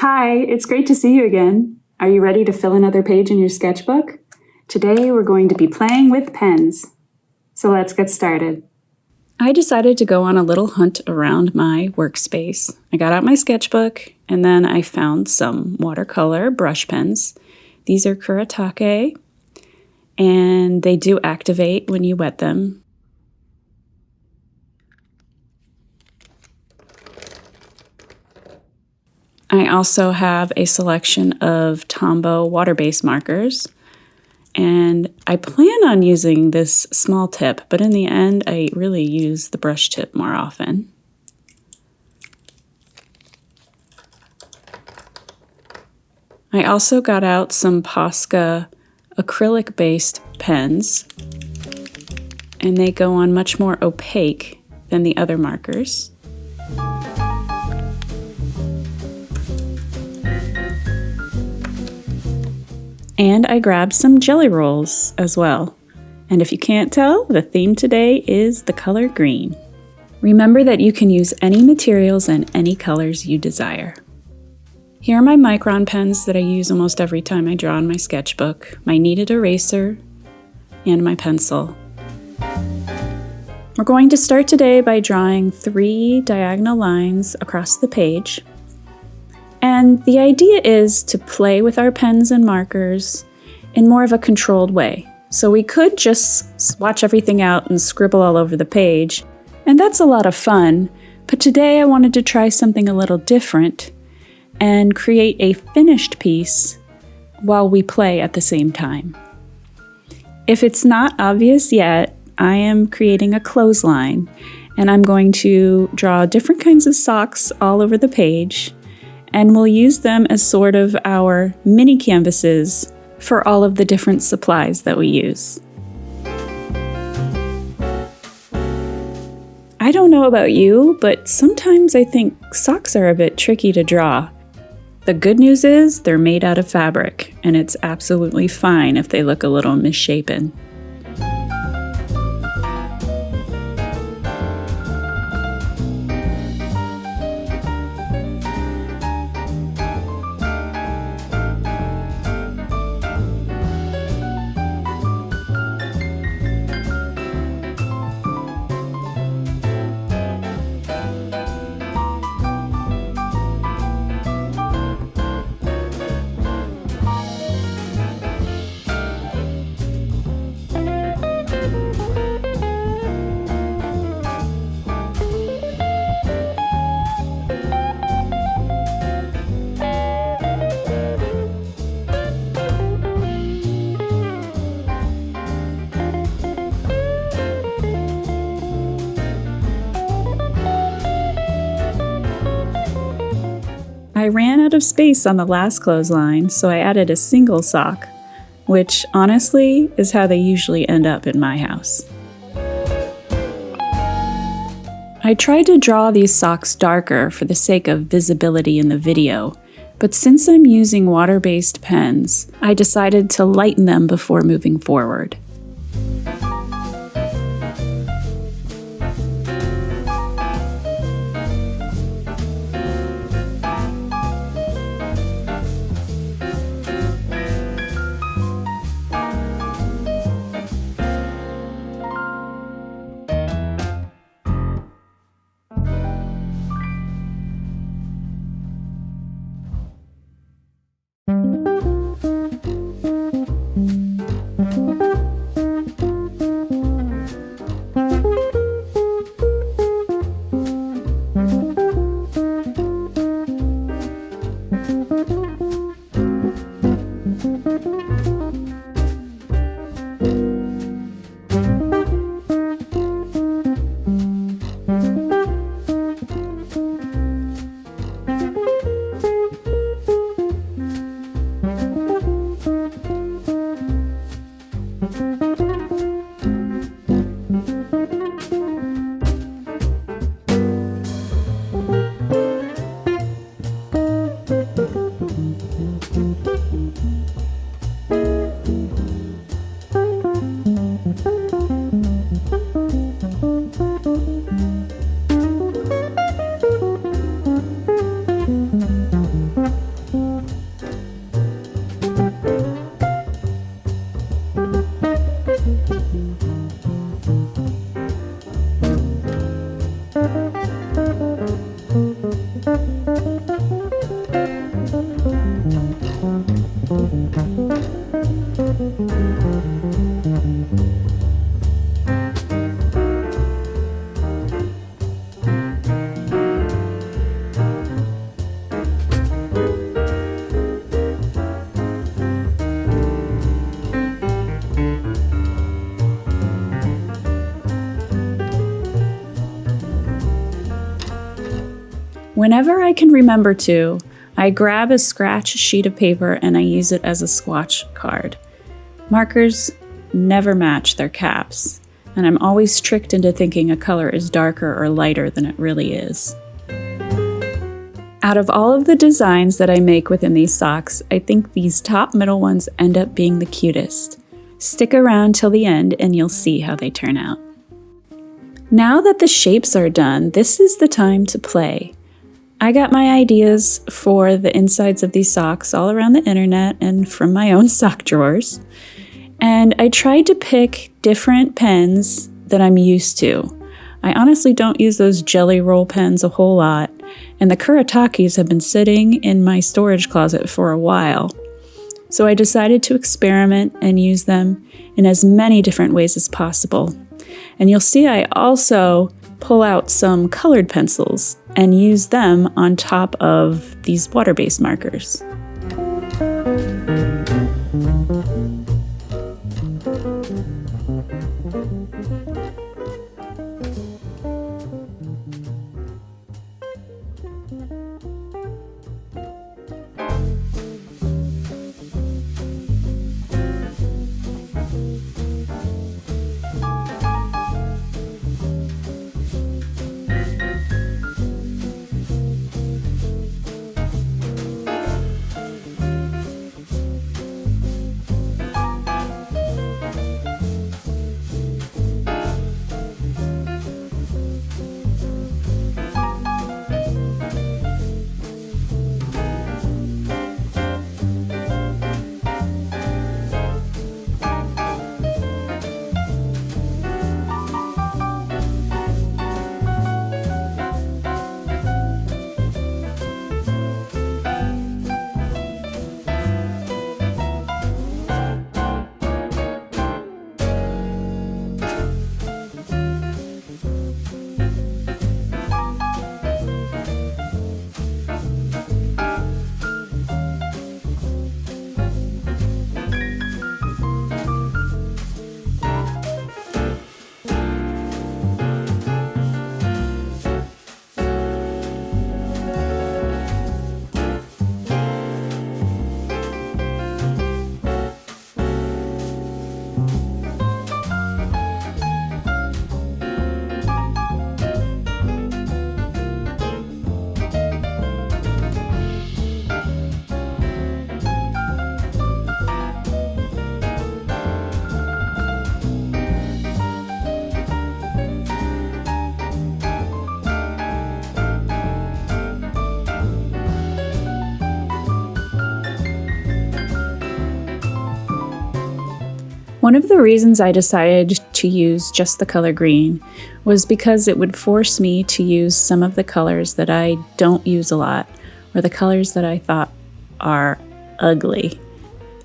Hi, it's great to see you again. Are you ready to fill another page in your sketchbook? Today we're going to be playing with pens. So let's get started. I decided to go on a little hunt around my workspace. I got out my sketchbook and then I found some watercolor brush pens. These are Kuretake and they do activate when you wet them. I also have a selection of Tombow water-based markers, and I plan on using this small tip, but in the end, I really use the brush tip more often. I also got out some Posca acrylic-based pens, and they go on much more opaque than the other markers. And I grabbed some jelly rolls as well. And if you can't tell, the theme today is the color green. Remember that you can use any materials and any colors you desire. Here are my micron pens that I use almost every time I draw in my sketchbook, my kneaded eraser, and my pencil. We're going to start today by drawing 3 diagonal lines across the page. And the idea is to play with our pens and markers in more of a controlled way. So we could just swatch everything out and scribble all over the page, and that's a lot of fun. But today I wanted to try something a little different and create a finished piece while we play at the same time. If it's not obvious yet, I am creating a clothesline, and I'm going to draw different kinds of socks all over the page. And we'll use them as sort of our mini canvases for all of the different supplies that we use. I don't know about you, but sometimes I think socks are a bit tricky to draw. The good news is they're made out of fabric, and it's absolutely fine if they look a little misshapen. I ran out of space on the last clothesline, so I added a single sock, which honestly is how they usually end up in my house. I tried to draw these socks darker for the sake of visibility in the video, but since I'm using water-based pens, I decided to lighten them before moving forward. Whenever I can remember to, I grab a scratch sheet of paper and I use it as a swatch card. Markers never match their caps, and I'm always tricked into thinking a color is darker or lighter than it really is. Out of all of the designs that I make within these socks, I think these top middle ones end up being the cutest. Stick around till the end and you'll see how they turn out. Now that the shapes are done, this is the time to play. I got my ideas for the insides of these socks all around the internet and from my own sock drawers. And I tried to pick different pens that I'm used to. I honestly don't use those jelly roll pens a whole lot, and the Kuritakis have been sitting in my storage closet for a while. So I decided to experiment and use them in as many different ways as possible. And you'll see I also pull out some colored pencils and use them on top of these water-based markers. One of the reasons I decided to use just the color green was because it would force me to use some of the colors that I don't use a lot, or the colors that I thought are ugly.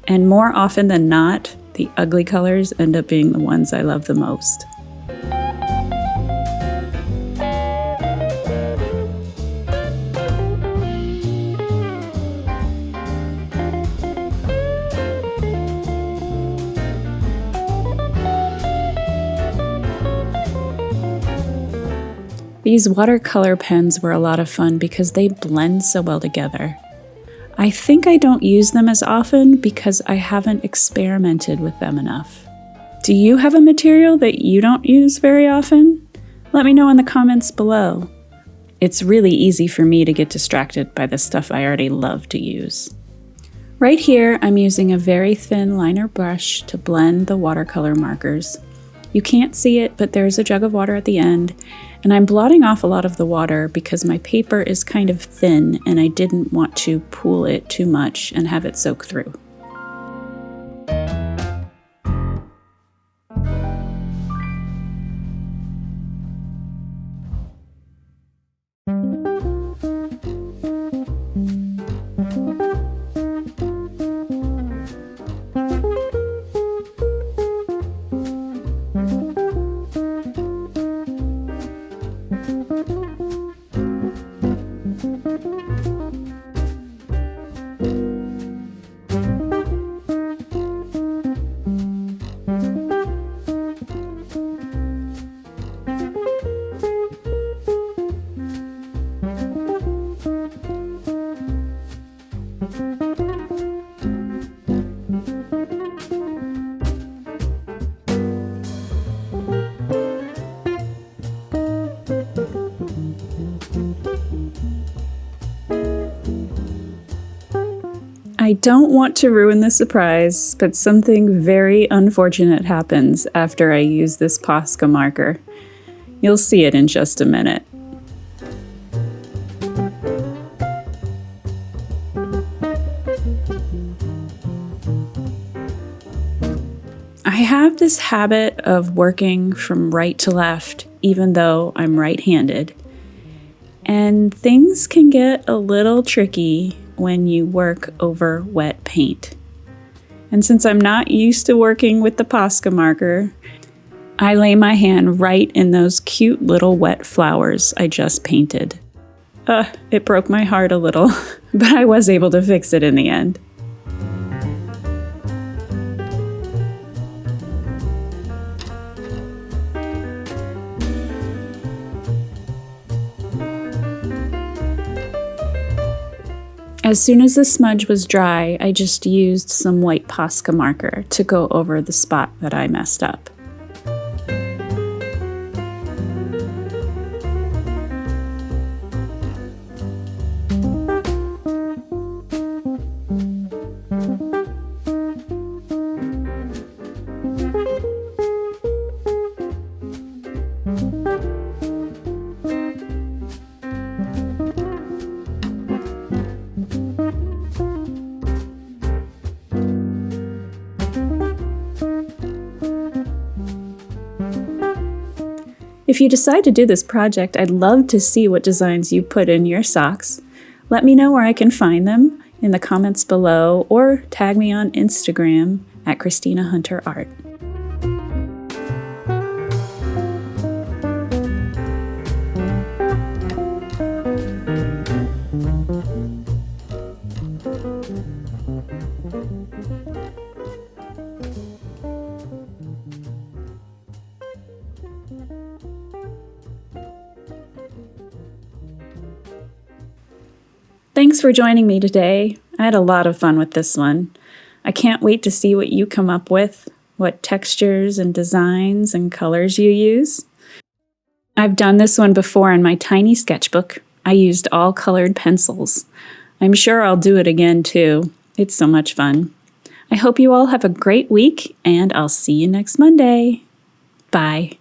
And more often than not, the ugly colors end up being the ones I love the most. These watercolor pens were a lot of fun because they blend so well together. I think I don't use them as often because I haven't experimented with them enough. Do you have a material that you don't use very often? Let me know in the comments below. It's really easy for me to get distracted by the stuff I already love to use. Right here, I'm using a very thin liner brush to blend the watercolor markers. You can't see it, but there's a jug of water at the end, and I'm blotting off a lot of the water because my paper is kind of thin and I didn't want to pool it too much and have it soak through. I don't want to ruin the surprise, but something very unfortunate happens after I use this Posca marker. You'll see it in just a minute. I have this habit of working from right to left, even though I'm right-handed. And things can get a little tricky when you work over wet paint. And since I'm not used to working with the Posca marker, I lay my hand right in those cute little wet flowers I just painted. It broke my heart a little, but I was able to fix it in the end. As soon as the smudge was dry, I just used some white Posca marker to go over the spot that I messed up. If you decide to do this project, I'd love to see what designs you put in your socks. Let me know where I can find them in the comments below, or tag me on Instagram at Christina Hunter Art. Thanks for joining me today. I had a lot of fun with this one. I can't wait to see what you come up with, what textures and designs and colors you use. I've done this one before in my tiny sketchbook. I used all colored pencils. I'm sure I'll do it again too. It's so much fun. I hope you all have a great week, and I'll see you next Monday. Bye.